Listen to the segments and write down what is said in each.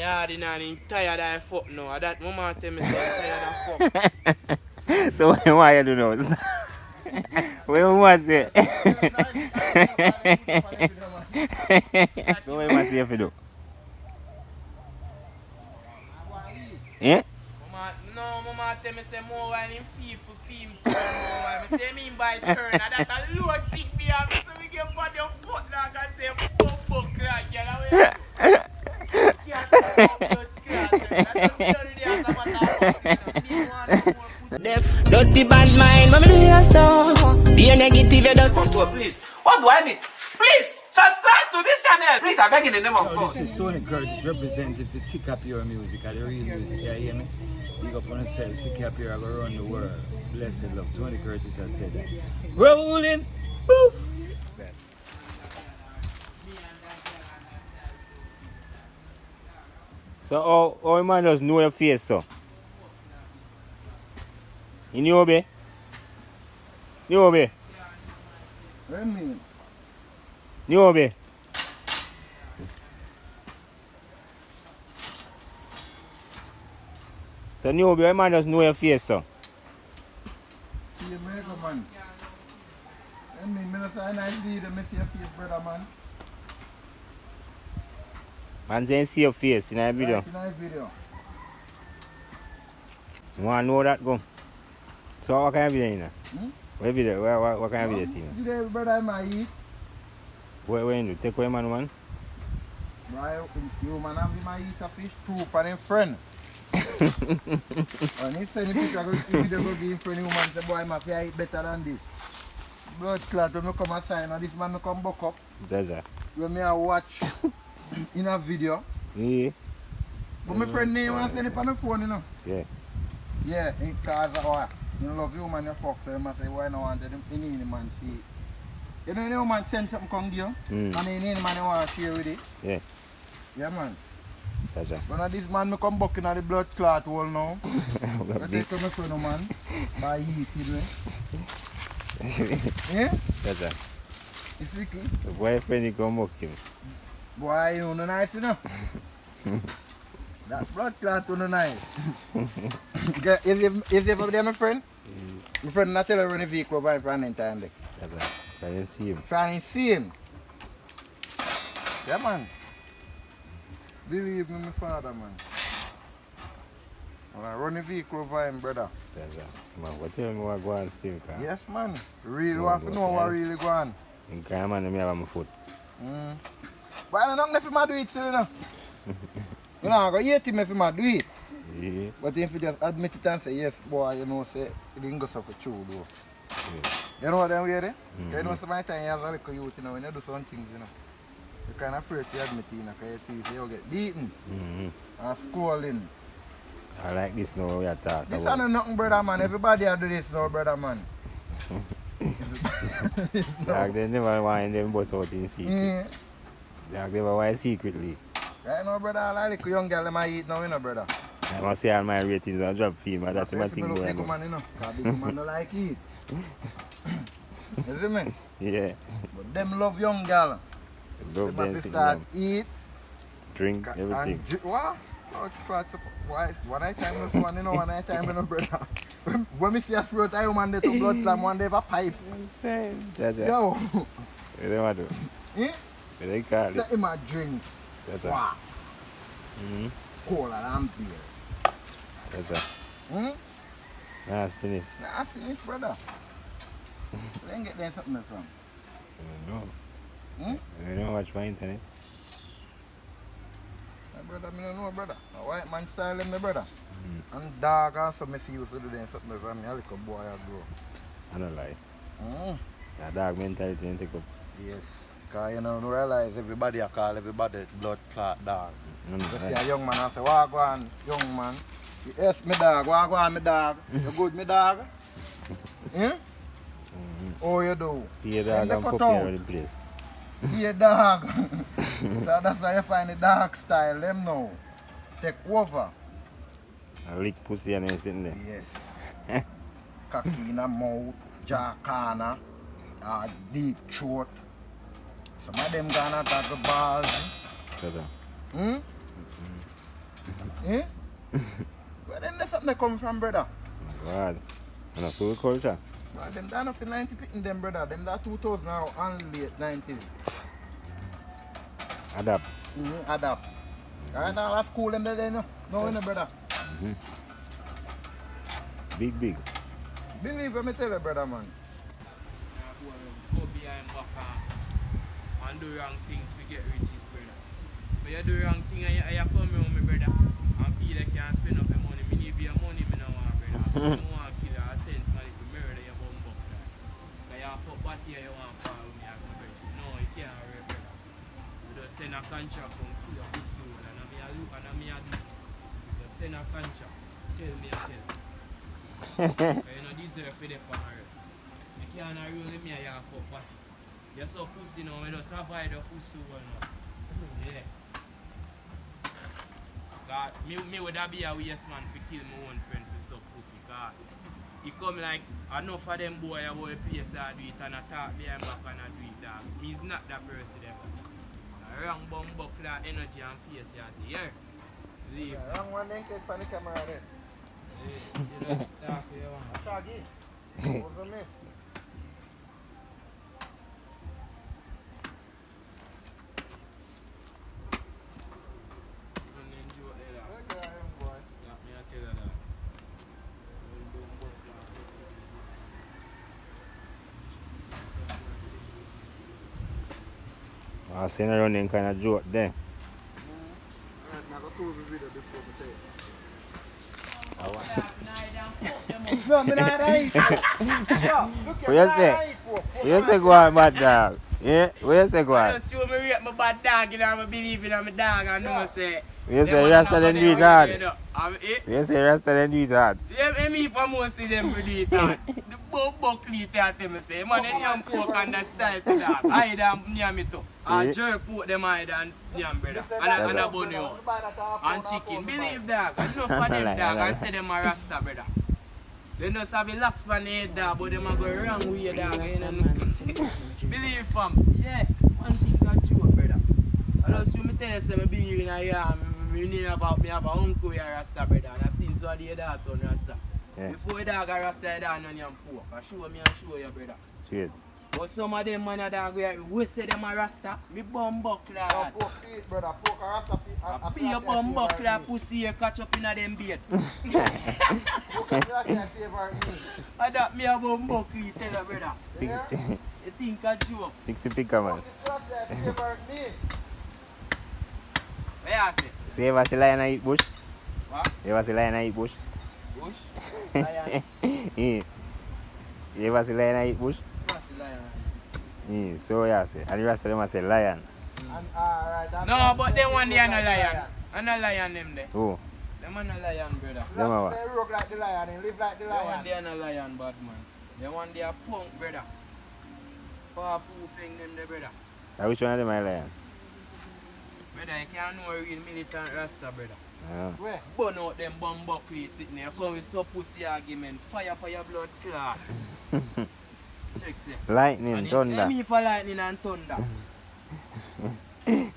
Yeah, I'm tired of fuck now. That mama tell me say I'm tired of fuck. So what why you do now? What you want to say? So what you want to say if you do? Eh? Mama tell me say more while him feel for film turn more while. Me say mean by turn and that a low chick me have. Me say me get body of foot like I say fuck like girl. How you do? Can't talk about blood clot. That don't be done with the as a matter of fact. Me want no more pussy. Deaf, dirty bad mind, mommy do your so. Be a negative, you just. Please, what do I need? Please, subscribe to this channel. Please, I beg in the name of God. This is Tony Curtis representative for Sick Up Your Music, the real music, you hear me? Big up on yourself, Sick Up Your, I go around the world. Blessed love, Tony Curtis has said that. Rolling, poof! So how man just know your face so? You know me? You know me? What do you mean? You know me? So new boy, man just know your face so. See you make a man. I mean, I say nice video, I see your face, brother, man. Man saying see your face in a video. Right, in a video. You want to know that go? So what kind of video you know? Hmm? What video? What kind of video see you? Today, brother, I might eat. What you do? Take away man? Right, you man have my eat a fish soup and him friend. And he send the picture, he will be in friend, you man say, boy, I must eat better than this. Blood clot, when I come aside, and this man come back up. Zaza. When I watch in a video. Yeah. But my friend name and send it on my phone, you know. Yeah. Yeah, in cause of you love you man, you fuck, so you must say, why not want them in the man see. You know, the man send something come to you, and then the man you want to share with it. Yeah. Yeah, man. Zaza. When this man me come back in the blood clot hole now. I take to my friend, man. By eating me. Yeah? Zaza. You see, The boyfriend he come mock him. boy, you know nice, you know. That blood clot you know nice. Is it for them, my friend? My friend not tell her when the vehicle by for an time. Zaza. Try to see him. Trying to see him. Yeah, man. Believe me, my father, man. When I run the vehicle over him, brother. Zaza. Man, what tell me what go on still car? Yes, man. Really want to know what really go on. In car man, me have my foot. But I don't know if I do it still, you know. You know, I go hate him if I do it. Yeah. But if you just admit it and say, yes, boy, you know, say, it didn't go so for true, though. Yeah. You know what I'm weird, eh? You know, sometimes you have a little youth, you know, when you do some things, you know. You're kind of afraid to admit it, you know, because you see, you get beaten and scolding. I like this now we are talking This about. ain't nothing, brother, man. Everybody do this now, brother, man. Dog, they never want them bust out in secret. Dog, they never want secretly. Right now, brother, I like the young girl that might eat now, you know, brother. I must say all my ratings are drop for him, and that's my thing Look going big man, on. you know. Because big man don't like it. You see me? Yeah. But them love young girl. They Love them must thing, start man. eat. Drink, everything. What? Oh, why? One night time with one, you know, one night time with no brother. When me see a spirit, I man they to blood clam, one day have a pipe. Jaja. Yo. You know what do? Eh? They call it. Let him a drink. Jaja. Wow. Mm-hmm. Cola and beer. Jaja. Nastiness. Nah, I see this, brother. Where you get them something from? I don't know. Hmm? I don't watch my internet. My brother, I don't know, brother. A white man style them, my brother. And dog also, I see you to do them something from me. A little boy I grow. I don't lie. Mm. That dog mentality ain't take up. Yes. Because you don't realize everybody I call everybody blood clot dog. You see a young man I say, what go on, young man? Yes, me dog, what go on, me dog? You good, me dog? Yeah? Oh, you do? Here dog and puppy around the place. Yeah, dog. So that's how you find the dog style, them now. Take over. A lick pussy and everything there. Yes. Cocky in the mouth, jaw corner, deep throat. Some of them gonna attack the balls. Jaja. Hmm? Eh? Where them that's something come from, brother? God. And a food culture. Well, them down for 90 pitting them, brother. Them that 2000 now and late 90s. Adapt. Adapt. Right now, that's cool them there, no? No, no, brother. Big. Believe me, tell you, brother, man. Go behind back and do wrong things to get riches, brother. But you do wrong thing and you come home, my brother, and feel like you can't spend up your money. Me need your money, me no want, brother. I don't want to kill you, I sense money to murder your bum buck, brother. Because you have fuck bad here, you want to fall with me as my brother. No, you can't, brother. You just send a contract and kill your pussy, and I'm here look and I'm here do. You just send a contract, tell me and tell. You know, deserve for the power. You can't roll me and you have fuck bad. You're so pussy now, you just avoid the pussy one now. Yeah. God, me would have be a waste man to kill my own friend for so pussy. God, he come like enough of them boy about a place I do it and I talk behind back and I do it, dog. He's not that person there. A wrong bum buckler energy and face, you see, yeah. Leave. Yeah, wrong one then take for the camera there. Yeah, you just talk to your one. Talk it. Over me. And then joke there, dog. Okay, I am boy. Yeah, me I tell you that. Bum buckler, so pussy. I seen around them kind of joke there. Alright, now go prove the video before we say it. No, me not right. Yo, look What you say? What you say go on, bad dog? Yeah? What you say go I on? just show me rate my bad dog, you know, I believe in my dog, and know say. You say Rasta then do it hard. You say Rasta then do it hard. Yeah, me for most of them to do it hard. The buckley tell me say, man, they yam pork and that style to that. I don't near me too. And jerk pork them I and yam brother. And a bunny out. And chicken. Believe that. Enough for them dog and say them a Rasta brother. They just have a locks on the head dog, but them a go wrong way dog. Believe fam. Yeah, one thing that joke brother. I just you me tell you say me believe in a yam. Me have a uncle here Rasta brother. And I seen so the dad on Rasta. Yeah. Before the dog a Rasta head on yam pork. I show me and show you brother. Sweet. But some of them man a dog we say them a Rasta. Me bum buckler. Oh, pork feet, brother. Pork a Rasta feet. I be a bum buckler pussy here catch up in a them bed. Pork a Rasta favorite meat. I that me a bum buckler tell you brother. Yeah? You think a joke? Fix the picker, man. Pork is Rasta favorite meat. What you say? See you ever see lion eat bush? What? You ever see lion eat bush? Bush? Lion? Yeah. You ever see lion eat bush? What's the lion? Yeah. So yeah, say. And the rest of them I say lion. And alright. No, but them one they are no lion. And a lion them there. Oh. Them are no lion brother. Them are what? They rock like the lion and live like the Them one lion. they are no lion bad man. Them one they are punk brother. Paw pooping them there brother. Now which one of them are lion? Brother, you can't know a real militant Rasta, brother. Yeah. Where? Burn out them bum buckley sitting there. Come with some pussy argument. Fire for your blood clot. Check see. Lightning, thunder. Me for lightning and thunder. You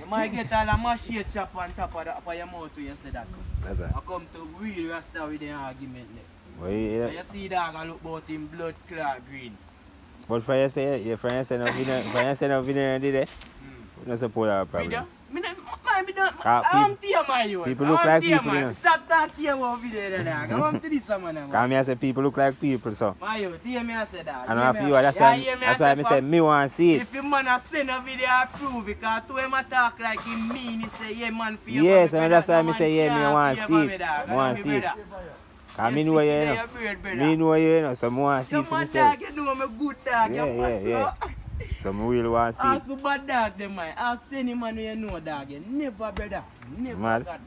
might get all the machete chop on top of your mouth when you say that. That's right. I come to real Rasta with the argument there. Well, yeah. And you see that I look about him blood clot greens. But for you say, your friend say no video did it? No support our problem. Video? Me don't. Ah, I'm tear my own. people look like people, you know. Stop that tear over video there, dog. I want to this man. Because me I say people look like people, so. My own, tear me I say that. And I feel that's why I say me want to see it. If you man a send a video, I prove it. Because to him I talk like him mean, he say, yeah man, for you. Yes, and that's why I say, yeah, me want to see it. I want to see it. Because me know you, you know. Me know you, you know, so I want to see it for myself. You know I'm a good dog. Yeah. So I really want to see Ask it. me bad dog them, man. Ask any man who you know dog. You never, brother. Never, Mad. God.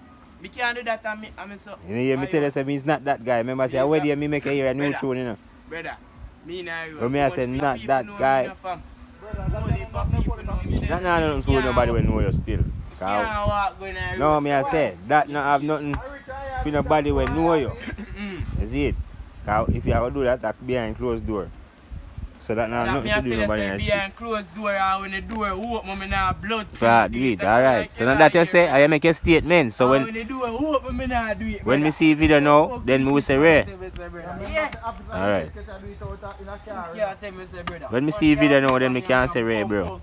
Me can't do that and me so. You know, you me tell you, say, me is not that guy. Remember, say, where do you me make you hear a new Brother. tune, you know? Brother, me now you. But me I say, not that guy. That not nothing for nobody will know you still. No, me I say, that not have nothing for nobody will know you. You see it? Cause if you have to do that, that behind closed door. So that now That nothing me to I do tell with you nobody say else. behind closed door or when the door open, me nah blood. Right, do it, alright. So now that you say, I make a statement. So when when the door open, me nah do it. when me brother. see video now, then me will say Ray. Yeah. Alright. You can't tell me say brother. When me see video now, then me can't say Ray, bro.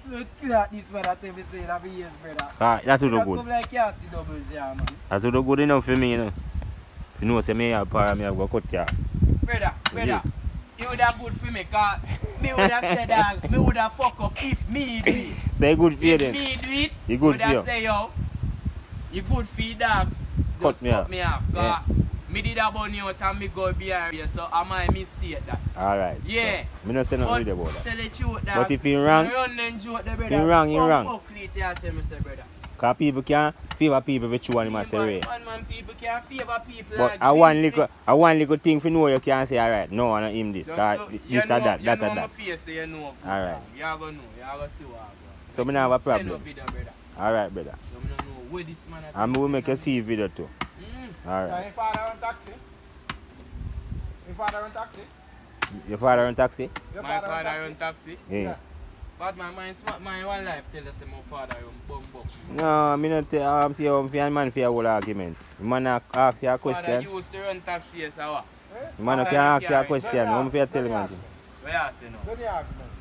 Look at this man that tell me say that be yes, brother. Alright, that's all Come good. like you see doubles here, man. That's all good enough for me, you know. You know, say me have power, me have go cut ya. Brother, you would have good for me, cause me would have said that me would have fuck up if me do it. Say good for you If then. me do it, You good would for you. have say yo, you good for your dog. Cut Just me cut off. me off. Cause Yeah. me did a bunny out and me go behind you, so I might mistake that. Alright. Yeah. So, me not say nothing But with about that. tell the truth, dog. But if you wrong, you run then joke the brother. you wrong, you Come wrong. fuck late, you tell me say brother. Cause people can't favor people with you and him say Ray. One man people can favor people But like I one this, little thing for know you can't say alright, no, I not him this. Just Cause look, this or that, that you or know my that. face, so you know. Alright. You are gonna know, you are gonna see what I go. So me not have a Send problem. a video, brother. Alright, brother. So me don't know where this man And we will make a see video too. Alright. Your father on taxi? Your father on taxi? Your father on taxi? Your My father run taxi. Yeah. But my one life tell us my father run bum. No, me not for your man for your whole argument. The man ask you a Father question. used to run taxi, yes, or what? The man can ask you a question. I'm for tell him. Where you say no? Don't you argument?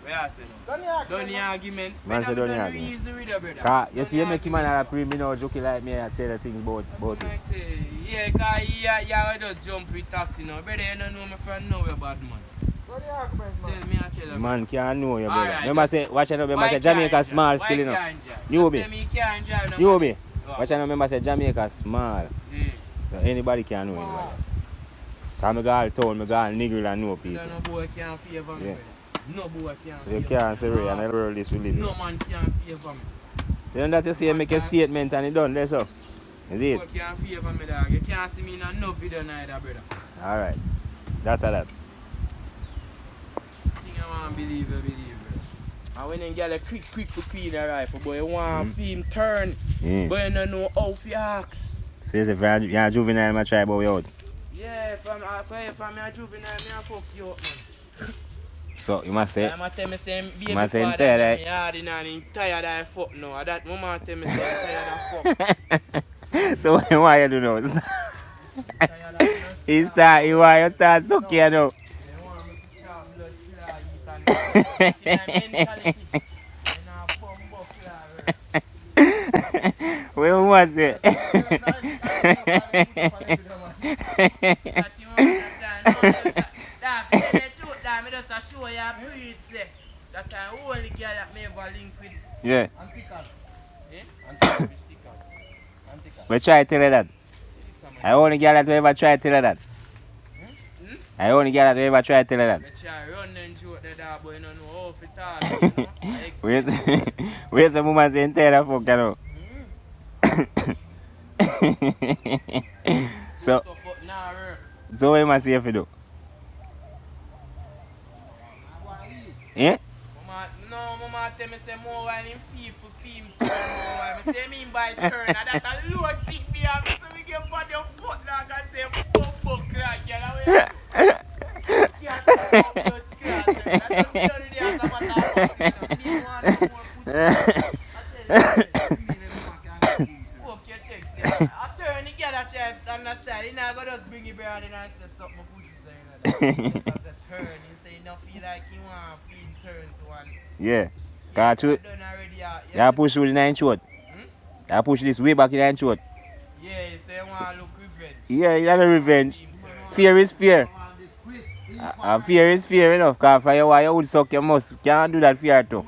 Where you say no? Don't you argument? Don't you argument? Man say don't you Brother, argument. me easy with you, brother. Cause you Don't see you make him argument. an pre me now joking like me and tell the thing about it. Like say, yeah, cause you just jump with taxi now. Brother, you don't know me from nowhere, bad man. Don't you argument, man? Tell me, I tell you. Man can't know you, brother. Alright, Remember say, watch out, remember say Jamaica small still, you know. You be. You be. Watch out, remember say Jamaica small. Yeah. So anybody can know anybody. Cause me go all town, me go all niggle and know people. No boy can favor me. Yeah. brother. No boy can So you favor can't say Ray and the world is we live in. No man can favor me. Then that you say you make a statement and it done, that's all. Is it? You can't favor me, dog. You can't see me in no video neither, brother. Alright. That. Thing I want to believe, brother. And when you get a quick for clean the rifle, boy, you want to see him turn, Yeah. but you don't know how to ask. So you say if you're a juvenile, I try boy out. Yeah, if I'm a juvenile, I fuck you up, man. So you must say, I'm tell me say baby must say father tired, in right? the yard and him tired of fuck now. And that mama tell me say I'm tired of fuck. so why you do now? Tired of He start, you want you start sucking you now. They want me to start blood killer eat and in my mentality. And I bum killer. What you want say? That you understand? No, that tell the truth, that me just show you a breed say that I only girl that me ever link with. Yeah. Antical. Eh? Antical. Antical. But try to tell her that. I only get that to ever try to tell her that. I only get that to ever try to tell her that. Me try run and joke the dog, but you don't know how to talk, you know? I explain. Where's the woman saying tell her fuck you know? So fuck now, so what am I say if you do? Eh? Mama tell me say more while him feel for film turn more while. Me say mean by turn, and that a low thing me have. So me get body of foot like I say fuck like girl away. Can't talk about class. That's what me done with the as a matter of fact. Me want no more pussy. I tell you, fuck your checks. I turn the girl that you understand. You know, go just bring it around and say something my pussy saying that. That's a turn. You say you don't feel like you want to feel turn to one. Yeah. Got you. Done already, You push through the 9 short. You push this way back in the 9 short. Yeah, you say you want to look revenge. Yeah, you got a revenge. Fear is fear. Fear is fear enough. Because for you, why you would suck, you must. Can't do that fear too.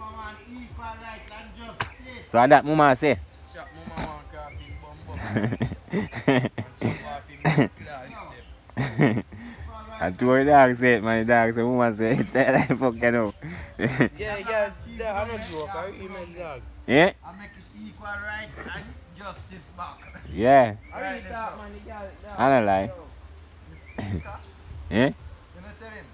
So that mama say. Chop mama want cross him bum bum. And two of the dogs say it, man. The dog say, woman say, tell her fuck you know. Yeah, I'm not joke. I really dog. Yeah? I make it equal right and justice back. Yeah. I really thought, man, you got it. I don't lie. Yeah? You know tell him?